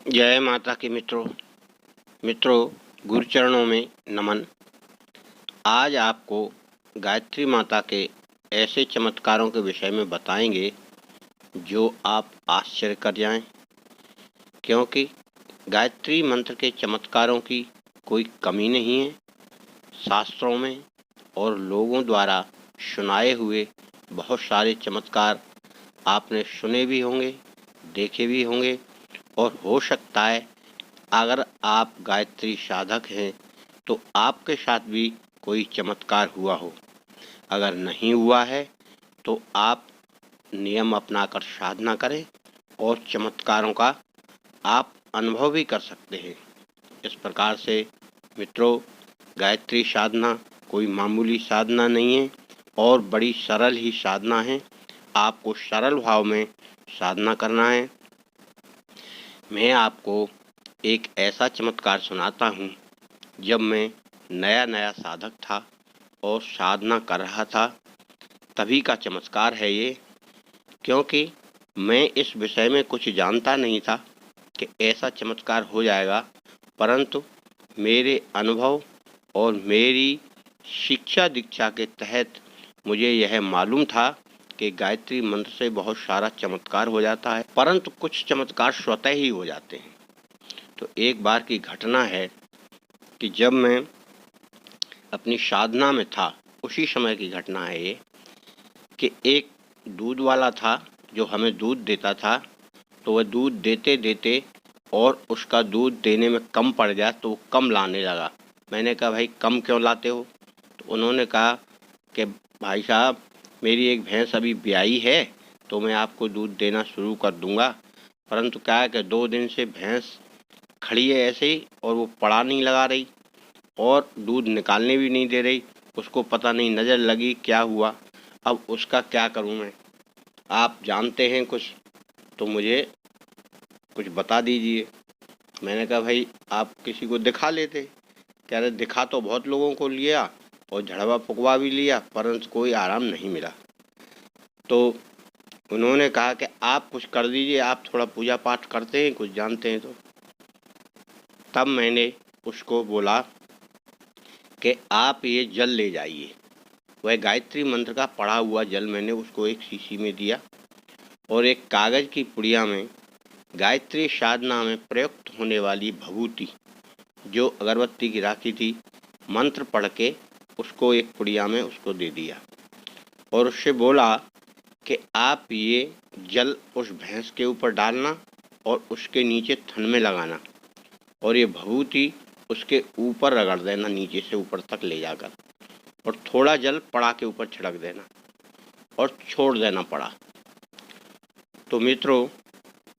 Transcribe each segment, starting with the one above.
जय माता की मित्रों गुरुचरणों में नमन। आज आपको गायत्री माता के ऐसे चमत्कारों के विषय में बताएंगे जो आप आश्चर्य कर जाएं, क्योंकि गायत्री मंत्र के चमत्कारों की कोई कमी नहीं है। शास्त्रों में और लोगों द्वारा सुनाए हुए बहुत सारे चमत्कार आपने सुने भी होंगे, देखे भी होंगे, और हो सकता है अगर आप गायत्री साधक हैं तो आपके साथ भी कोई चमत्कार हुआ हो। अगर नहीं हुआ है तो आप नियम अपनाकर साधना करें और चमत्कारों का आप अनुभव भी कर सकते हैं। इस प्रकार से मित्रों, गायत्री साधना कोई मामूली साधना नहीं है और बड़ी सरल ही साधना है। आपको सरल भाव में साधना करना है। मैं आपको एक ऐसा चमत्कार सुनाता हूँ। जब मैं नया साधक था और साधना कर रहा था, तभी का चमत्कार है ये, क्योंकि मैं इस विषय में कुछ जानता नहीं था कि ऐसा चमत्कार हो जाएगा। परंतु मेरे अनुभव और मेरी शिक्षा दीक्षा के तहत मुझे यह मालूम था कि गायत्री मंत्र से बहुत सारा चमत्कार हो जाता है, परंतु कुछ चमत्कार स्वतः ही हो जाते हैं। तो एक बार की घटना है कि जब मैं अपनी साधना में था, उसी समय की घटना है ये, कि एक दूध वाला था जो हमें दूध देता था। तो वह दूध देते देते और उसका दूध देने में कम पड़ गया तो वो कम लाने लगा। मैंने कहा, भाई कम क्यों लाते हो? तो उन्होंने कहा कि भाई साहब, मेरी एक भैंस अभी ब्याई है तो मैं आपको दूध देना शुरू कर दूंगा। परंतु क्या है कि 2 दिन से भैंस खड़ी है ऐसे ही और वो पड़ा नहीं लगा रही और दूध निकालने भी नहीं दे रही। उसको पता नहीं नज़र लगी क्या हुआ, अब उसका क्या करूं मैं? आप जानते हैं कुछ तो मुझे कुछ बता दीजिए। मैंने कहा, भाई आप किसी को दिखा लेते। कह रहे, दिखा तो बहुत लोगों को लिया और झड़वा फुकवा भी लिया, परंतु कोई आराम नहीं मिला। तो उन्होंने कहा कि आप कुछ कर दीजिए, आप थोड़ा पूजा पाठ करते हैं, कुछ जानते हैं तो। तब मैंने उसको बोला कि आप ये जल ले जाइए। वह गायत्री मंत्र का पढ़ा हुआ जल मैंने उसको एक शीशी में दिया और एक कागज़ की पुड़िया में गायत्री साधना में प्रयुक्त होने वाली भभूति, जो अगरबत्ती की राखी थी, मंत्र पढ़ के उसको एक पुड़िया में उसको दे दिया और उससे बोला कि आप ये जल उस भैंस के ऊपर डालना और उसके नीचे थन में लगाना और ये भभूति उसके ऊपर रगड़ देना, नीचे से ऊपर तक ले जाकर, और थोड़ा जल पड़ा के ऊपर छिड़क देना और छोड़ देना पड़ा। तो मित्रों,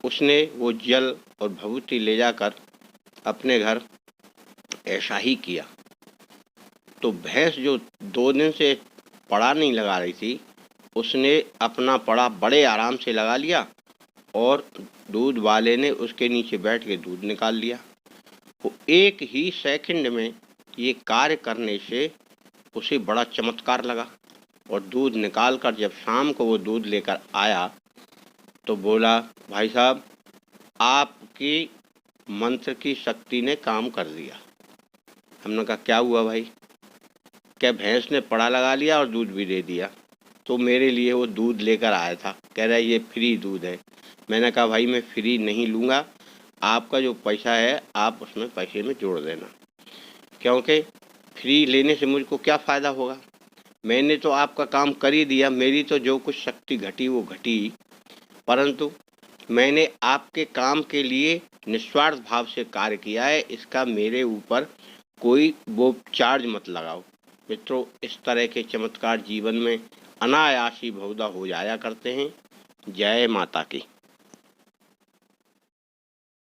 उसने वो जल और भभूति ले जाकर अपने घर ऐसा ही किया। तो भैंस जो 2 दिन से पड़ा नहीं लगा रही थी, उसने अपना पड़ा बड़े आराम से लगा लिया और दूध वाले ने उसके नीचे बैठ के दूध निकाल लिया। वो एक ही सेकंड में ये कार्य करने से उसे बड़ा चमत्कार लगा और दूध निकाल कर जब शाम को वो दूध लेकर आया तो बोला, भाई साहब, आपकी मंत्र की शक्ति ने काम कर दिया। हमने कहा, क्या हुआ भाई? क्या भैंस ने पड़ा लगा लिया और दूध भी दे दिया? तो मेरे लिए वो दूध लेकर आया था, कह रहा है ये फ्री दूध है। मैंने कहा, भाई मैं फ्री नहीं लूँगा, आपका जो पैसा है आप उसमें पैसे में जोड़ देना, क्योंकि फ्री लेने से मुझको क्या फ़ायदा होगा? मैंने तो आपका काम कर ही दिया, मेरी तो जो कुछ शक्ति घटी वो घटी, परंतु मैंने आपके काम के लिए निस्वार्थ भाव से कार्य किया है, इसका मेरे ऊपर कोई वो चार्ज मत लगाओ। मित्रों, इस तरह के चमत्कार जीवन में अनायास ही बहुधा हो जाया करते हैं। जय माता की।